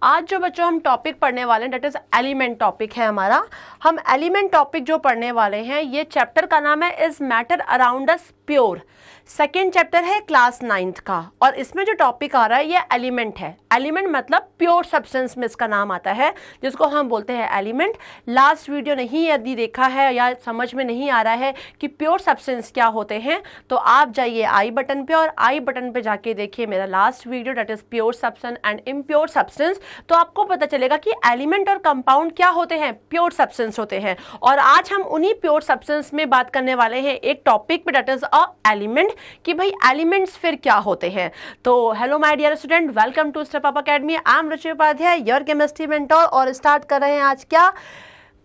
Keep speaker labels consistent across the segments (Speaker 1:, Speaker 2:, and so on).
Speaker 1: आज जो बच्चों हम टॉपिक पढ़ने वाले हैं डेट इज एलिमेंट टॉपिक है हमारा। हम एलिमेंट टॉपिक जो पढ़ने वाले हैं, ये चैप्टर का नाम है is matter around us pure. Second chapter है क्लास 9th का, और इसमें जो टॉपिक आ रहा है ये एलिमेंट है। एलिमेंट मतलब प्योर सब्सटेंस में इसका नाम आता है, जिसको हम बोलते हैं एलिमेंट। लास्ट वीडियो नहीं यदि देखा है या समझ में नहीं आ रहा है कि प्योर सब्सटेंस क्या होते हैं, तो आप जाइए आई बटन पे और आई बटन पे जाके देखिए मेरा last video that is pure substance and impure substance. तो आपको पता चलेगा कि एलिमेंट और कंपाउंड क्या होते हैं, प्योर सब्सटेंस होते हैं। और आज हम उन्हीं प्योर सब्सटेंस में बात करने वाले हैं एक टॉपिक पे डेट इज अ एलिमेंट, कि भाई एलिमेंट्स फिर क्या होते हैं। तो hello my dear student, welcome to step up academy. I am Ruchi Upadhyay, your chemistry mentor, और स्टार्ट कर रहे हैं आज क्या,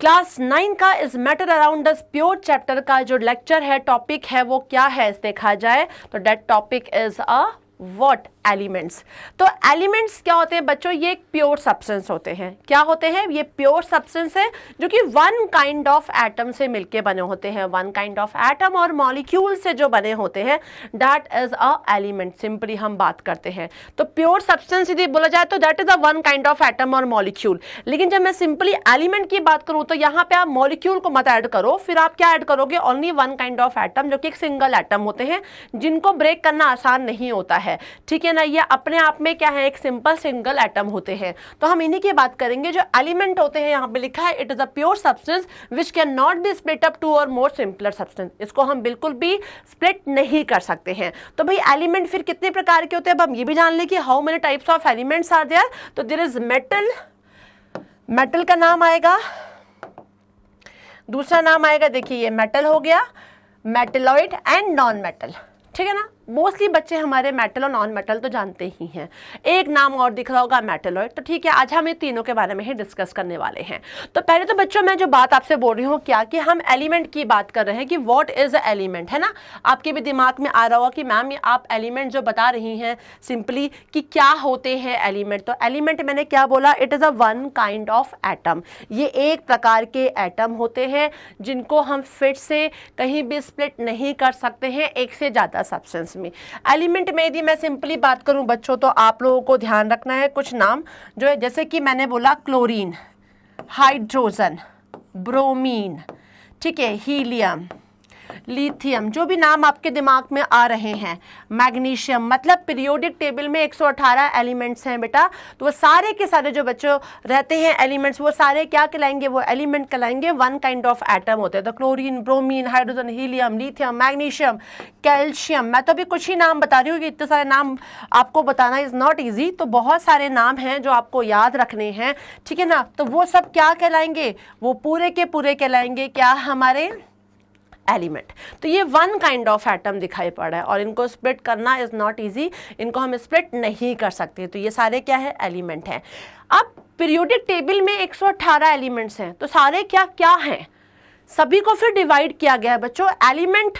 Speaker 1: क्लास 9 का is matter around the pure chapter का जो लेक्चर है, टॉपिक है, वो क्या है देखा जाए तो that topic is a what, elements. तो एलिमेंट्स क्या होते हैं बच्चों, ये एक प्योर सब्सटेंस होते हैं। क्या होते हैं, ये प्योर सब्सटेंस है जो कि वन काइंड ऑफ एटम से मिलके बने होते हैं। वन काइंड ऑफ एटम और मॉलिक्यूल से जो बने होते हैं that is a element. Simply हम बात करते हैं तो प्योर सब्सटेंस यदि बोला जाए तो that is a one kind of atom और मॉलिक्यूल। लेकिन जब मैं सिंपली एलिमेंट की बात करूं तो यहाँ पे आप मॉलिक्यूल को मत ऐड करो, फिर आप क्या ऐड करोगे, only one kind of atom, जो कि एक सिंगल एटम होते हैं जिनको ब्रेक करना आसान नहीं होता है। ठीक है ना, ये अपने आप में क्या है, एक सिंपल सिंगल एटम होते हैं। तो हम इन्हीं की बात करेंगे। जो एलिमेंट होते हैं यहाँ पे लिखा है it is a pure substance which can not be split up two or more simpler substance. इसको हम बिल्कुल भी स्प्लिट नहीं कर सकते हैं। तो भाई एलिमेंट फिर कितने प्रकार के होते हैं, अब हम ये भी जान लें कि how many types of elements are there. तो देयर इज मेटल, मेटल का नाम आएगा, दूसरा नाम आएगा, देखिए ये मेटल हो गया, मेटलॉइड एंड नॉन मेटल। ठीक है ना, मोस्टली बच्चे हमारे मेटल और नॉन मेटल तो जानते ही हैं। एक नाम और दिख रहा होगा मेटलॉइड। तो ठीक है, आज हम ये तीनों के बारे में ही डिस्कस करने वाले हैं। तो पहले तो बच्चों मैं जो बात आपसे बोल रही हूँ क्या, कि हम एलिमेंट की बात कर रहे हैं कि व्हाट इज अ एलिमेंट, है ना। आपके भी दिमाग में आ रहा होगा कि मैम आप एलिमेंट जो बता रही हैं सिंपली कि क्या होते हैं एलिमेंट। तो एलिमेंट मैंने क्या बोला, it is a one kind of atom. ये एक प्रकार के एटम होते हैं जिनको हम फिर से कहीं भी स्प्लिट नहीं कर सकते हैं एक से ज्यादा सब्सटेंस में। एलिमेंट में यदि मैं सिंपली बात करूं बच्चों, तो आप लोगों को ध्यान रखना है कुछ नाम जो है, जैसे कि मैंने बोला क्लोरीन, हाइड्रोजन, ब्रोमीन, ठीक है, हीलियम, लिथियम, जो भी नाम आपके दिमाग में आ रहे हैं, मैग्नीशियम, मतलब पीरियोडिक टेबल में 118 एलिमेंट्स हैं बेटा। तो वो सारे के सारे जो बच्चों रहते हैं एलिमेंट्स, वो सारे क्या कहलाएंगे, वो एलिमेंट कहलाएंगे। वन काइंड ऑफ एटम होते हैं। तो chlorine, bromine, hydrogen, helium, lithium, magnesium, calcium. मैं तो अभी कुछ ही नाम बता रही हूँ कि इतने सारे नाम आपको बताना इज नॉट ईजी। तो बहुत सारे नाम हैं जो आपको याद रखने हैं, ठीक है ना। तो वो सब क्या कहलाएंगे, वो पूरे के पूरे कहलाएंगे क्या, हमारे एलिमेंट। तो ये वन काइंड ऑफ एटम दिखाई पड़ रहा है और इनको स्प्लिट करना इज नॉट इजी, इनको हम स्प्लिट नहीं कर सकते। तो ये सारे क्या है, एलिमेंट हैं। अब पीरियोडिक टेबल में 118 एलिमेंट्स हैं, तो सारे क्या क्या हैं, सभी को फिर डिवाइड किया गया है बच्चों। एलिमेंट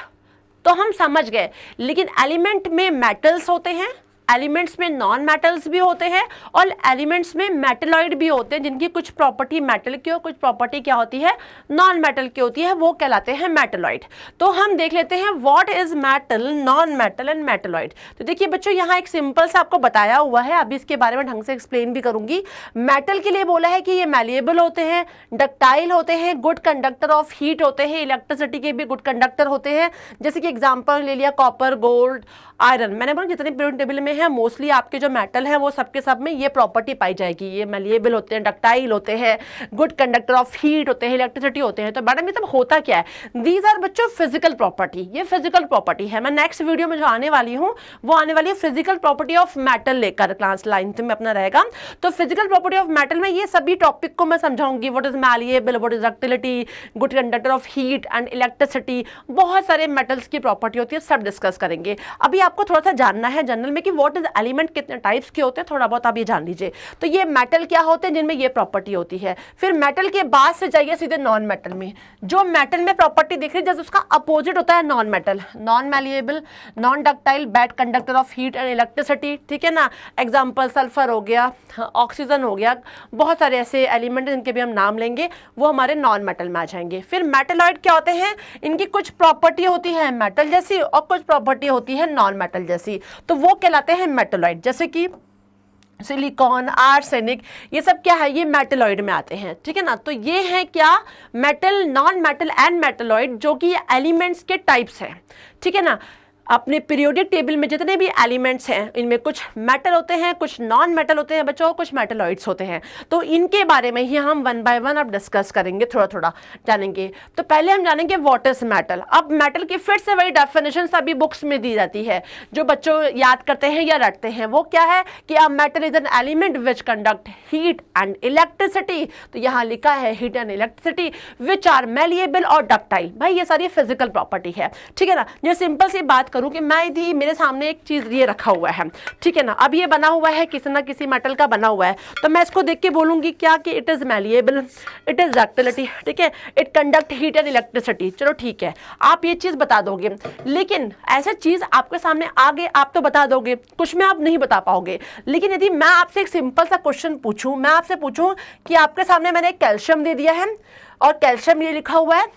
Speaker 1: तो हम समझ गए, लेकिन एलिमेंट में मेटल्स होते हैं, एलिमेंट्स में नॉन मेटल्स भी होते हैं, और एलिमेंट्स में मेटलॉइड भी होते हैं जिनकी कुछ प्रॉपर्टी मेटल की और कुछ प्रॉपर्टी क्या होती है, नॉन मेटल की होती है, वो कहलाते हैं मेटलॉइड। तो हम देख लेते हैं what is metal, non metal and metalloid. तो देखिए बच्चों, यहाँ एक सिंपल सा आपको बताया हुआ है, अभी इसके बारे में ढंग से एक्सप्लेन भी करूंगी। मेटल के लिए बोला है कि ये मैलिएबल होते हैं, डक्टाइल होते हैं, गुड कंडक्टर ऑफ हीट होते हैं, इलेक्ट्रिसिटी के भी गुड कंडक्टर होते हैं। जैसे कि एग्जाम्पल ले लिया कॉपर, गोल्ड, आयरन। मैंने बोला जितने पीरियोडिक टेबल में है मोस्टली आपके जो मेटल है वो सबके सब में ये प्रॉपर्टी पाई जाएगी। ये मैलिएबल होते हैं, डक्टाइल होते हैं, गुड कंडक्टर ऑफ हीट होते हैं, इलेक्ट्रिसिटी होते हैं। तो मैडम ये सब होता क्या है, दीज आर बच्चों फिजिकल प्रॉपर्टी। ये फिजिकल प्रॉपर्टी है। मैं नेक्स्ट वीडियो में जो आने वाली हूँ वो आने वाली है फिजिकल प्रॉपर्टी ऑफ मेटल लेकर, क्लास 9th में अपना रहेगा। तो फिजिकल प्रॉपर्टी ऑफ मेटल में ये सभी टॉपिक को मैं समझाऊंगी। What is malleable, what is ductility, good conductor of heat and electricity, बहुत सारे मेटल्स की प्रॉपर्टी होती है, सब डिस्कस करेंगे। अभी आपको थोड़ा सा जानना है जनरल में कि व्हाट इज एलिमेंट कितने टाइप्स के होते हैं, थोड़ा बहुत आप ये जान लीजिए। तो ये मेटल क्या होते हैं जिनमें ये प्रॉपर्टी होती है। फिर मेटल के बाद से जाइए सीधे नॉन मेटल में। जो मेटल में प्रॉपर्टी दिख रही है जैसे उसका अपोजिट होता है non metal, non malleable, non ductile, bad conductor of heat and electricity, ठीक है ना। एग्जाम्पल सल्फर हो गया, ऑक्सीजन हो गया, बहुत सारे ऐसे एलिमेंट जिनके भी हम नाम लेंगे वो हमारे नॉन मेटल में आ जाएंगे। फिर मेटलॉइड क्या होते हैं, इनकी कुछ प्रॉपर्टी होती है मेटल जैसी और कुछ प्रॉपर्टी होती है नॉन मेटल जैसी, तो वो कहलाते हैं मेटलॉइड। जैसे कि सिलिकॉन, आर्सेनिक, ये सब क्या है, ये मेटलॉइड में आते हैं, ठीक है ना। तो ये है क्या, metal, non metal and metalloid, जो कि एलिमेंट्स के टाइप्स हैं, ठीक है ना। अपने पीरियोडिक टेबल में जितने भी एलिमेंट्स हैं, इनमें कुछ मेटल होते हैं, कुछ नॉन मेटल होते हैं बच्चों, कुछ मेटलॉइड्स होते हैं। तो इनके बारे में ही हम वन बाय वन अब डिस्कस करेंगे, थोड़ा थोड़ा जानेंगे। तो पहले हम जानेंगे व्हाट इज मेटल। अब मेटल की फिर से वही डेफिनेशन सभी बुक्स में दी जाती है, जो बच्चों याद करते हैं या रटते हैं। वो क्या है कि a metal is an element which conduct heat and electricity. तो यहाँ लिखा है heat and electricity which are malleable और डक्टाइल। भाई ये सारी फिजिकल प्रॉपर्टी है, ठीक है ना। ये सिंपल सी बात करूं कि मैं यदि मेरे सामने एक चीज ये रखा हुआ है, ठीक है ना, अब ये बना हुआ है किसी ना किसी मेटल का बना हुआ है, तो मैं इसको देख के बोलूंगी क्या कि it is malleable, it is ductility, ठीक है, it conduct heat and electricity. चलो ठीक है, आप ये चीज बता दोगे, लेकिन ऐसा चीज आपके सामने आगे आप तो बता दोगे, कुछ में आप नहीं बता पाओगे। लेकिन यदि मैं आपसे एक सिंपल सा क्वेश्चन पूछूं, मैं आपसे पूछूं कि आपके सामने मैंने कैल्शियम दे दिया है और कैल्शियम ये लिखा हुआ है,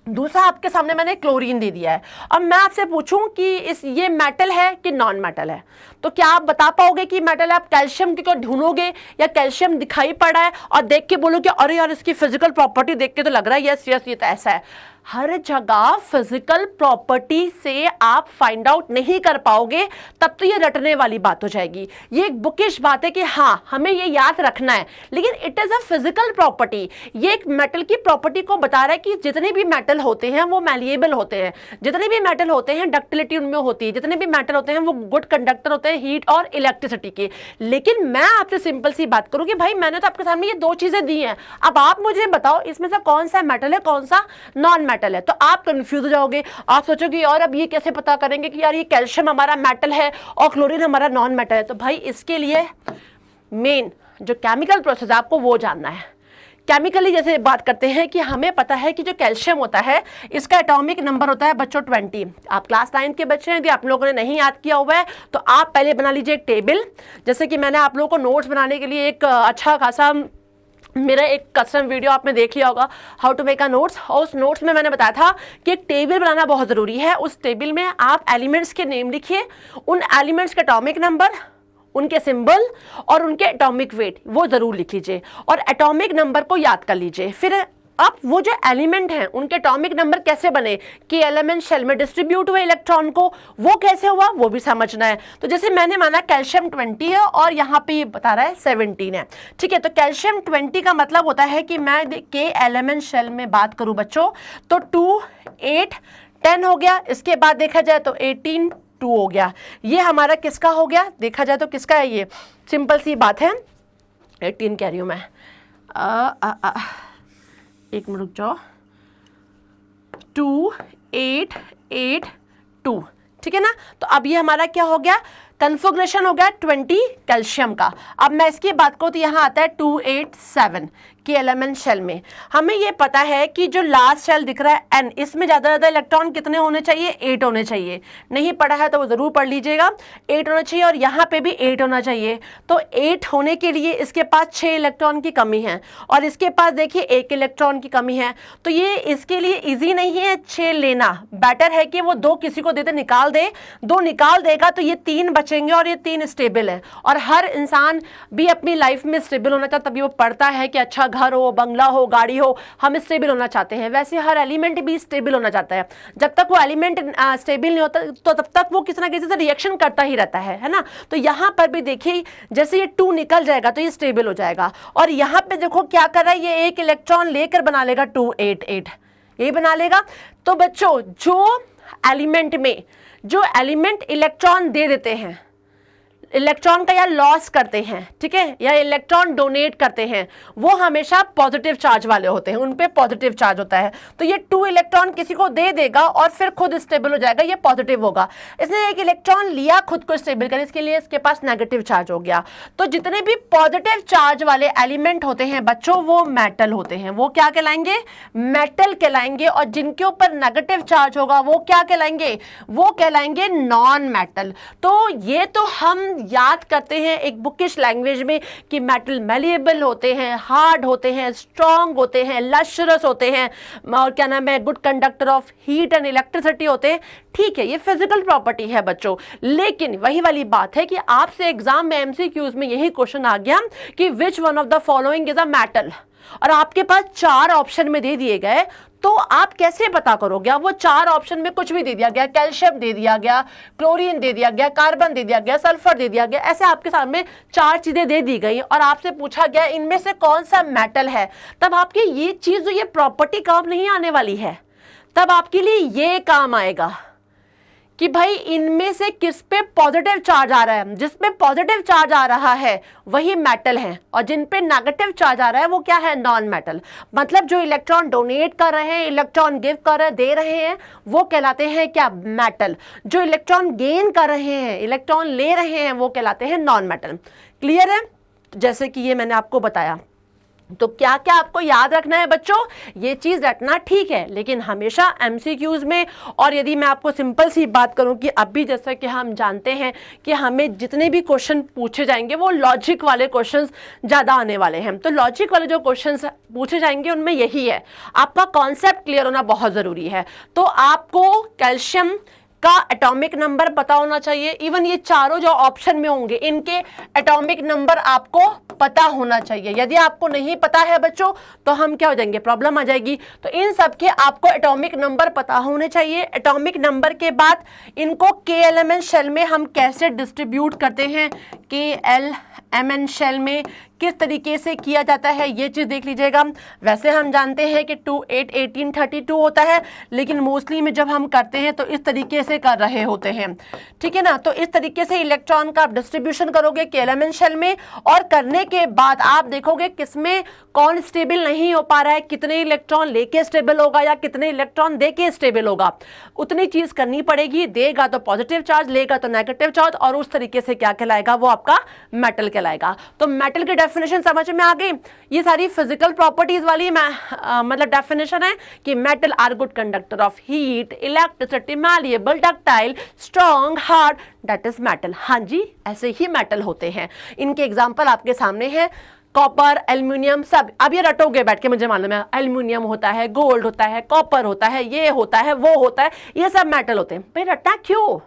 Speaker 1: दूसरा आपके सामने मैंने क्लोरीन दे दिया है, अब मैं आपसे पूछूं कि ये मेटल है कि नॉन मेटल है, तो क्या आप बता पाओगे कि मेटल है? आप कैल्शियम को ढूंढोगे या कैल्शियम दिखाई पड़ा है और देख के बोलोगे अरे यार इसकी फिजिकल प्रॉपर्टी देख के तो लग रहा है यस यस ये तो ऐसा है। हर जगह फिजिकल प्रॉपर्टी से आप फाइंड आउट नहीं कर पाओगे, तब तो ये रटने वाली बात हो जाएगी। ये एक बुकिश बात है कि हाँ हमें ये याद रखना है, लेकिन it is a physical property. ये एक मेटल की प्रॉपर्टी को बता रहा है कि जितने भी मेटल होते हैं वो मैलिएबल होते हैं, जितने भी मेटल होते हैं डक्टिलिटी उनमें होती है, जितने भी मेटल होते हैं वो गुड कंडक्टर होते हैं हीट और इलेक्ट्रिसिटी के। लेकिन मैं आपसे सिंपल सी बात करूँ कि भाई मैंने तो आपके सामने ये दो चीजें दी हैं, अब आप मुझे बताओ इसमें से कौन सा मेटल है कौन सा नॉन मेटल है। तो आप कंफ्यूज हो जाओगे, आप सोचोगे और अब ये कैसे पता करेंगे कि यार ये कैल्शियम हमारा मेटल है और क्लोरीन हमारा नॉन मेटल है। तो भाई इसके लिए मेन जो केमिकल प्रोसेस है आपको वो जानना है। केमिकली जैसे बात करते हैं कि हमें पता है कि जो कैल्शियम होता है इसका एटॉमिक नंबर होता है बच्चों 20। आप क्लास 9 के बच्चे हैं, यदि आप लोगों ने नहीं याद किया हुआ है तो आप पहले बना लीजिए एक टेबल। जैसे कि मैंने आप लोगों को नोट्स बनाने के लिए एक अच्छा खासा मेरा एक कस्टम वीडियो आपने देख लिया होगा, how to make a notes, और उस नोट्स में मैंने बताया था कि एक टेबल बनाना बहुत ज़रूरी है। उस टेबल में आप एलिमेंट्स के नेम लिखिए, उन एलिमेंट्स के एटॉमिक नंबर, उनके सिंबल और उनके एटॉमिक वेट वो ज़रूर लिख लीजिए और एटॉमिक नंबर को याद कर लीजिए। फिर अब वो जो एलिमेंट हैं उनके एटॉमिक नंबर कैसे बने कि एलिमेंट शेल में डिस्ट्रीब्यूट हुए इलेक्ट्रॉन को, वो कैसे हुआ वो भी समझना है। तो जैसे मैंने माना कैल्शियम 20 है और यहाँ पे ये बता रहा है 17 है, ठीक है। तो कैल्शियम 20 का मतलब होता है कि मैं के एलिमेंट शेल में बात करूँ बच्चों तो 2 8 10 हो गया, इसके बाद देखा जाए तो 18 2 हो गया। ये हमारा किसका हो गया, देखा जाए तो किसका है, ये सिंपल सी बात है 18 कह रही हूँ मैं, एक मिनट रुक जाओ, 2 8 8 2, ठीक है ना। तो अब ये हमारा क्या हो गया, कन्फिग्रेशन हो गया 20 कैल्शियम का। अब मैं इसकी बात करूँ तो यहाँ आता है 287 के एलिमेंट शेल में। हमें ये पता है कि जो लास्ट शेल दिख रहा है N, इसमें ज़्यादा इलेक्ट्रॉन कितने होने चाहिए, 8 होने चाहिए। नहीं पढ़ा है तो वो ज़रूर पढ़ लीजिएगा, 8 होना चाहिए और यहाँ पे भी 8 होना चाहिए। तो 8 होने के लिए इसके पास 6 इलेक्ट्रॉन की कमी है और इसके पास देखिए 1 इलेक्ट्रॉन की कमी है। तो ये इसके लिए ईजी नहीं है 6 लेना, बेटर है कि वो 2 किसी को देते निकाल दे, 2 निकाल देगा तो ये 3 बचेंगे और ये 3 स्टेबल है। और हर इंसान भी अपनी लाइफ में स्टेबल होना चाहता, तभी वो पढ़ता है कि अच्छा घर हो, बंगला हो, गाड़ी हो, हम स्टेबल होना चाहते हैं। वैसे हर एलिमेंट भी स्टेबल होना चाहता है। जब तक वो एलिमेंट स्टेबल नहीं होता तो तब तक वो किसी ना किसी से रिएक्शन करता ही रहता है ना। तो यहाँ पर भी देखिए जैसे ये 2 निकल जाएगा तो ये स्टेबल हो जाएगा और यहाँ पे देखो क्या कर रहा है, ये 1 इलेक्ट्रॉन लेकर बना लेगा 288, ये बना लेगा। तो बच्चों जो एलिमेंट में जो एलिमेंट इलेक्ट्रॉन दे देते हैं, इलेक्ट्रॉन का या लॉस करते हैं, ठीक है, या इलेक्ट्रॉन डोनेट करते हैं, वो हमेशा पॉजिटिव चार्ज वाले होते हैं, उन पे पॉजिटिव चार्ज होता है। तो ये 2 इलेक्ट्रॉन किसी को दे देगा और फिर खुद स्टेबल हो जाएगा, ये पॉजिटिव होगा। इसने 1 इलेक्ट्रॉन लिया खुद को स्टेबल करने, इसके लिए इसके पास नेगेटिव चार्ज हो गया। तो जितने भी पॉजिटिव चार्ज वाले एलिमेंट होते हैं बच्चों वो मेटल होते हैं, वो क्या कहलाएंगे, मेटल कहलाएंगे। और जिनके ऊपर नेगेटिव चार्ज होगा वो क्या कहलाएंगे, वो कहलाएंगे नॉन मेटल। तो ये तो हम याद करते हैं एक बुकिश लैंग्वेज में कि मेटल मैलिएबल होते हैं, हार्ड होते हैं, स्ट्रॉन्ग होते हैं, लश्रस होते हैं, और क्या नाम है, good conductor of heat and electricity होते हैं। ठीक है, ये फिजिकल प्रॉपर्टी है बच्चों, लेकिन वही वाली बात है कि आपसे एग्जाम में एमसीक्यूज में यही क्वेश्चन आ गया कि which one of the following is a metal, और आपके पास 4 ऑप्शन में दे दिए गए, तो आप कैसे पता करोगे? वो 4 ऑप्शन में कुछ भी दे दिया गया, कैल्शियम दे दिया गया, क्लोरीन दे दिया गया, कार्बन दे दिया गया, सल्फर दे दिया गया, ऐसे आपके सामने 4 चीजें दे दी गई और आपसे पूछा गया इनमें से कौन सा मेटल है, तब आपकी ये चीज जो ये प्रॉपर्टी काम नहीं आने वाली है, तब आपके लिए ये काम आएगा कि भाई इनमें से किस पे पॉजिटिव चार्ज आ रहा है। जिस पे पॉजिटिव चार्ज आ रहा है वही मेटल है, और जिन पे नेगेटिव चार्ज आ रहा है वो क्या है, नॉन मेटल। मतलब जो इलेक्ट्रॉन डोनेट कर रहे हैं, इलेक्ट्रॉन गिव कर रहे, दे रहे हैं, वो कहलाते हैं क्या, मेटल। जो इलेक्ट्रॉन गेन कर रहे हैं, इलेक्ट्रॉन ले रहे हैं, वो कहलाते हैं नॉन मेटल। क्लियर है? जैसे कि ये मैंने आपको बताया। तो क्या क्या आपको याद रखना है बच्चों, ये चीज रटना ठीक है, लेकिन हमेशा एमसीक्यूज में, और यदि मैं आपको सिंपल सी बात करूं कि अभी जैसा कि हम जानते हैं कि हमें जितने भी क्वेश्चन पूछे जाएंगे वो लॉजिक वाले क्वेश्चंस ज्यादा आने वाले हैं, तो लॉजिक वाले जो क्वेश्चंस पूछे जाएंगे उनमें यही है, आपका कॉन्सेप्ट क्लियर होना बहुत जरूरी है। तो आपको कैल्शियम का एटॉमिक नंबर पता होना चाहिए, इवन ये चारों जो ऑप्शन में होंगे इनके एटॉमिक नंबर आपको पता होना चाहिए। यदि आपको नहीं पता है बच्चों तो हम क्या हो जाएंगे, प्रॉब्लम आ जाएगी। तो इन सब के आपको एटॉमिक नंबर पता होने चाहिए। एटॉमिक नंबर के बाद इनको के एलिमेंट शेल में हम कैसे डिस्ट्रीब्यूट करते हैं, के एल एम एन शेल में किस तरीके से किया जाता है, ये चीज़ देख लीजिएगा। वैसे हम जानते हैं कि 2 8 18 32 होता है, लेकिन मोस्टली में जब हम करते हैं तो इस तरीके से कर रहे होते हैं, ठीक है ना। तो इस तरीके से इलेक्ट्रॉन का आप डिस्ट्रीब्यूशन करोगे के एलिमेंट शेल में, और करने के बाद आप देखोगे किसमें कौन स्टेबल नहीं हो पा रहा है, कितने इलेक्ट्रॉन लेके स्टेबल होगा या कितने इलेक्ट्रॉन देके स्टेबल होगा, उतनी चीज़ करनी पड़ेगी। देगा तो पॉजिटिव चार्ज, लेगा तो नेगेटिव चार्ज, और उस तरीके से क्या कहलाएगा, वो आपका मेटल कहलाएगा। तो मेटल की डेफिनेशन समझ में आ गई। ये सारी फिजिकल प्रॉपर्टीज वाली मतलब डेफिनेशन है कि metal are good conductor of heat, electricity, malleable, ductile, strong, hard, that is metal. हाँ जी, ऐसे ही मेटल होते हैं। इनके एग्जाम्पल आपके सामने है, कॉपर, एल्यूमिनियम, सब। अब ये रटोगे बैठ के, मुझे मालूम है, एल्यूमिनियम होता है, गोल्ड होता है, कॉपर होता है, ये होता है, वो होता है, ये सब मेटल होते हैं। भाई रटना क्यों,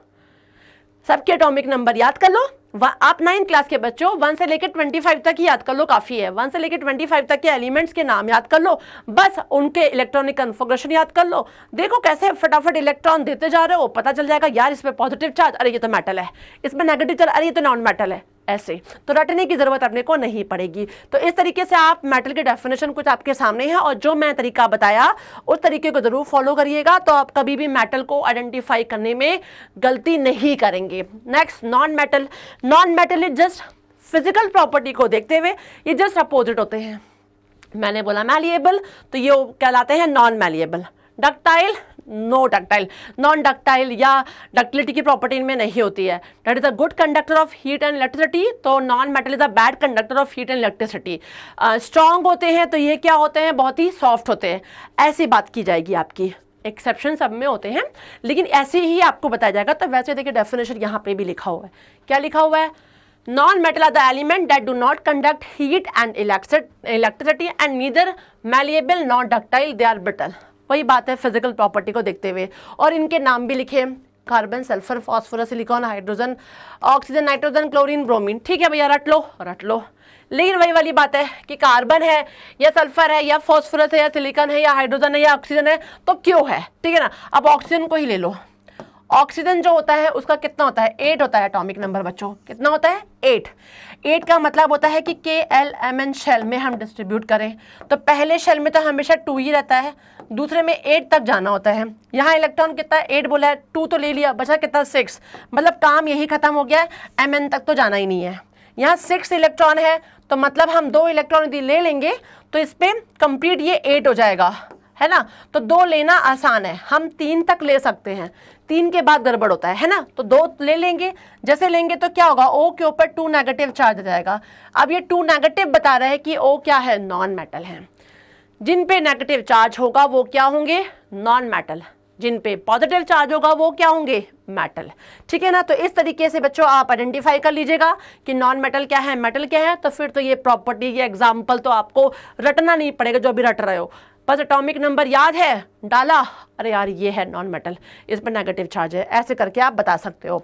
Speaker 1: सबके एटॉमिक नंबर याद कर लो। आप 9th क्लास के बच्चों 1 से लेकर 25 तक ही याद कर लो, काफी है। 1 से लेकर 25 तक के एलिमेंट्स के नाम याद कर लो, बस उनके इलेक्ट्रॉनिक कन्फिगरेशन याद कर लो। देखो कैसे फटाफट इलेक्ट्रॉन देते जा रहे हो, पता चल जाएगा यार इस पे पॉजिटिव चार्ज, अरे ये तो मेटल है, इसमें नेगेटिव चार्ज, अरे ये तो नॉन मेटल है। ऐसे तो रटने की जरूरत अपने को नहीं पड़ेगी। तो इस तरीके से आप मेटल की डेफिनेशन कुछ आपके सामने है, और जो मैं तरीका बताया उस तरीके को जरूर फॉलो करिएगा, तो आप कभी भी मेटल को आइडेंटिफाई करने में गलती नहीं करेंगे। Next, non metal. Non metal is just physical property को देखते हुए ये जस्ट अपोजिट होते हैं। मैंने बोला मैलिएबल, तो ये कहलाते हैं non malleable. Ductile, no ductile, non ductile या डक्टिलिटी की प्रॉपर्टी इनमें नहीं होती है। That is a good conductor of heat and electricity, तो non metal is a bad conductor of heat and electricity. Strong होते हैं तो ये क्या होते हैं, बहुत ही सॉफ्ट होते हैं, ऐसी बात की जाएगी आपकी। एक्सेप्शन सब में होते हैं, लेकिन ऐसे ही आपको बताया जाएगा। तो वैसे देखिए डेफिनेशन यहाँ पे भी लिखा हुआ है, क्या लिखा हुआ है, non metal are the element that do not conduct heat and electricity and neither malleable not ductile, they are brittle. वही बात है फिजिकल प्रॉपर्टी को देखते हुए, और इनके नाम भी लिखे, carbon, sulphur, phosphorus, silicon, hydrogen, oxygen, nitrogen, chlorine, bromine. ठीक है भैया, रट लो रट लो। लेकिन वही वाली बात है कि कार्बन है या सल्फर है या फास्फोरस है या सिलिकॉन है या हाइड्रोजन है या ऑक्सीजन है, तो क्यों है, ठीक है ना। अब ऑक्सीजन को ही ले लो, ऑक्सीजन जो होता है उसका कितना होता है, 8 होता है एटॉमिक नंबर बच्चों, कितना होता है, 8। 8 का मतलब होता है कि KLMN शेल में हम डिस्ट्रीब्यूट करें, तो पहले शेल में तो हमेशा 2 ही रहता है, दूसरे में 8 तक जाना होता है। यहाँ इलेक्ट्रॉन कितना है, 8 बोला है, 2 तो ले लिया, बचा कितना, 6, मतलब काम यही खत्म हो गया है, MN तक तो जाना ही नहीं है। यहाँ 6 इलेक्ट्रॉन है, तो मतलब हम 2 इलेक्ट्रॉन यदि ले लेंगे तो इस पर कंप्लीट ये 8 हो जाएगा, है ना। तो 2 लेना आसान है, हम 3 तक ले सकते हैं, 3 के बाद गड़बड़ होता है ना। तो 2 ले लेंगे, जैसे लेंगे तो क्या होगा, O के ऊपर 2 नेगेटिव चार्ज आ जाएगा। अब ये 2 नेगेटिव बता रहा है कि O क्या है, नॉन मेटल है। जिन पे नेगेटिव चार्ज होगा वो क्या होंगे, नॉन मेटल। जिन पे पॉजिटिव चार्ज होगा वो क्या होंगे, मेटल। ठीक है ना, तो इस तरीके से बच्चों आप आइडेंटिफाई कर लीजिएगा कि नॉन मेटल क्या है, मेटल क्या है। तो फिर तो ये प्रॉपर्टी, ये एग्जाम्पल तो आपको रटना नहीं पड़ेगा, जो अभी रट रहे हो, बस एटॉमिक नंबर याद है, डाला, अरे यार ये है नॉन मेटल, इस पर नेगेटिव चार्ज है, ऐसे करके आप बता सकते हो।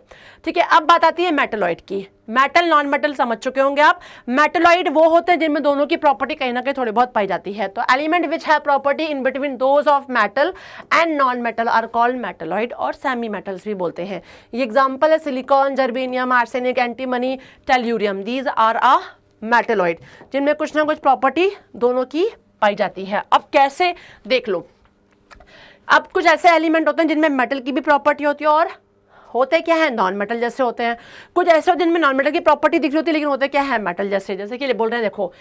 Speaker 1: ठीक है, अब बात आती है मेटलॉइड की। मेटल नॉन मेटल समझ चुके होंगे आप। मेटलॉइड वो होते हैं जिनमें दोनों की प्रॉपर्टी कहीं ना कहीं थोड़ी बहुत पाई जाती है। तो element which have property in between those of metal and non metal are called metalloid, और सेमी मेटल्स भी बोलते हैं। ये एग्जाम्पल है silicon, germanium, arsenic, antimony, tellurium, these are a metalloid, जिनमें कुछ ना कुछ प्रॉपर्टी दोनों की पाई जाती है। अब कैसे, देख लो, अब कुछ ऐसे एलिमेंट होते हैं जिनमें मेटल की भी प्रॉपर्टी होती है, और होते क्या है, नॉन मेटल जैसे होते हैं। कुछ ऐसे होते हैं जिनमें नॉन मेटल की प्रॉपर्टी दिख रही होती है, लेकिन होते क्या है, मेटल जैसे। जैसे कि बोल रहे हैं, देखो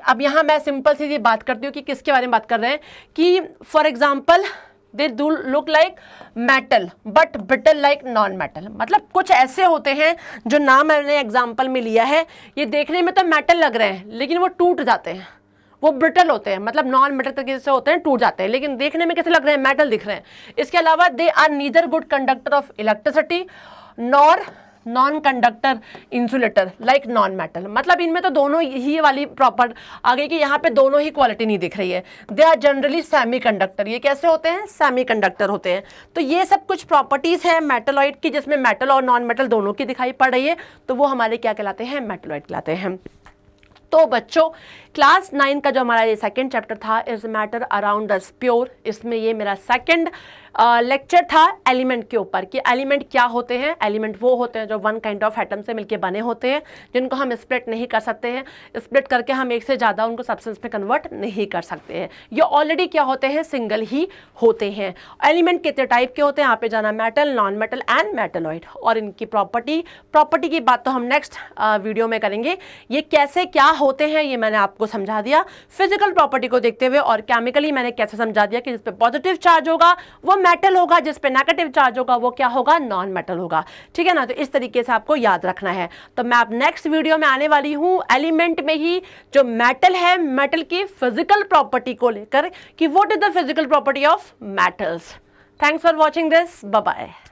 Speaker 1: अब यहाँ मैं सिंपल सी बात करती हूँ कि किसके बारे में बात कर रहे हैं, कि for example they do look like metal but brittle like non metal. मतलब कुछ ऐसे होते हैं जो नाम मैंने एग्जाम्पल में लिया है, ये देखने में तो मेटल लग रहे हैं लेकिन वो टूट जाते हैं, वो ब्रिटल होते हैं, मतलब नॉन मेटल तरीके से होते हैं, टूट जाते हैं, लेकिन देखने में कैसे लग रहे हैं, मेटल दिख रहे हैं। इसके अलावा they are neither good conductor of electricity nor non conductor insulator like non metal. मतलब इनमें तो दोनों ही वाली प्रॉपर आ गई कि यहाँ पे दोनों ही क्वालिटी नहीं दिख रही है। They are generally semi conductor, ये कैसे होते हैं, सेमी कंडक्टर होते हैं। तो ये सब कुछ प्रॉपर्टीज है मेटलॉइड की, जिसमें मेटल और नॉन मेटल दोनों की दिखाई पड़ रही है, तो वो हमारे क्या कहलाते हैं, मेटलॉइड कहलाते हैं। तो बच्चों क्लास 9 का जो हमारा ये सेकंड चैप्टर था, is matter around the pure, इसमें ये मेरा सेकंड लेक्चर था एलिमेंट के ऊपर, कि एलिमेंट क्या होते हैं। एलिमेंट वो होते हैं जो वन काइंड ऑफ एटम से मिलके बने होते हैं, जिनको हम स्प्लिट नहीं कर सकते हैं, स्प्लिट करके हम एक से ज़्यादा उनको सब्सटेंस में कन्वर्ट नहीं कर सकते हैं। ये ऑलरेडी क्या होते हैं, सिंगल ही होते हैं। एलिमेंट कितने टाइप के होते हैं, यहाँ पे जाना metal, non metal and metalloid, और इनकी प्रॉपर्टी की बात तो हम नेक्स्ट वीडियो में करेंगे। ये कैसे क्या होते हैं ये मैंने आपको समझा दिया फिजिकल प्रॉपर्टी को देखते हुए, और केमिकली मैंने कैसे समझा दिया कि जिस पे पॉजिटिव चार्ज होगा वो मेटल होगा, जिस पे नेगेटिव चार्ज होगा वो क्या होगा, नॉन मेटल होगा। ठीक है ना, तो इस तरीके से आपको याद रखना है। तो मैं अब नेक्स्ट वीडियो में आने वाली हूं एलिमेंट में ही जो मेटल है, मेटल की फिजिकल प्रॉपर्टी को लेकर, कि what is the physical property of metals. Thanks for watching this, bye bye.